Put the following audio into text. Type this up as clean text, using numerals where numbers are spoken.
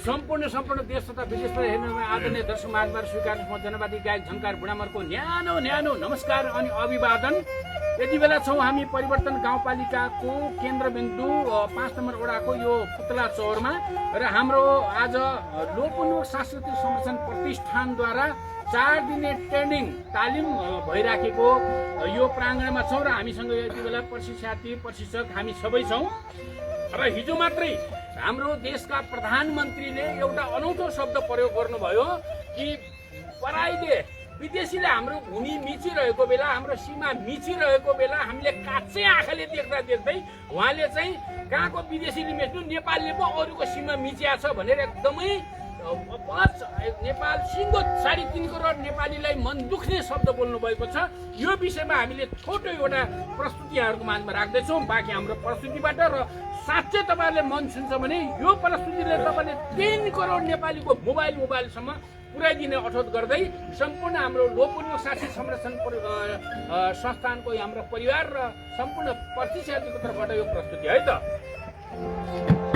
सम्पूर्ण देश तथा विदेशबाट हेर्नुमा आदरणीय दर्शक महानुभाव स्वीकार म जनवादी गायक झङ्कार बुढामरको न्यानो नमस्कार अनि अभिवादन। यति बेला छौँ हामी परिवर्तन गाउँपालिकाको केन्द्रबिन्दु 5 नम्बर वडाको यो पुतला चौरमा र हाम्रो आज लोकमुलुक सांस्कृतिक संरक्षण प्रतिष्ठानद्वारा 4 दिने ट्रेनिङ तालिम भइराखेको यो प्राङ्गणमा छौँ र हामीसँग यति बेला प्रशिक्षार्थी प्रशिक्षक हामी सबै छौँ। र हिजो मात्रै हाम्रो देशका प्रधानमन्त्रीले एउटा अनौठो शब्द प्रयोग गर्नुभयो कि पराईले विदेशीले हाम्रो भूमि मिचिरहेको बेला हाम्रो सीमा मिचिरहेको बेला हामीले काँचै आँखाले देख्दै उहाँले चाहिँ कहाँको विदेशीले मेच्नु नेपालले पो अरूको सीमा मिचिया छ भनेर एकदमै नेपाल सिङ्गो 3.5 करोड नेपालीलाई मन दुख्ने शब्द बोल्नु भएको छ। यो विषयमा हामीले छोटो एउटा प्रस्तुति यहाँहरूको माझमा राख्दैछौँ बाँकी हाम्रो प्रस्तुतिबाट। र साँच्चै तपाईँहरूले मन छुन्छ भने यो प्रस्तुतिले तपाईँले 3 करोड नेपालीको मोबाइलसम्म पुर्याइदिने अठोट गर्दै सम्पूर्ण हाम्रो लोकमुलुक सांस्कृतिक संरक्षण संस्थानको हाम्रो परिवार र सम्पूर्ण प्रशिक्षार्थीको तर्फबाट यो प्रस्तुति है त।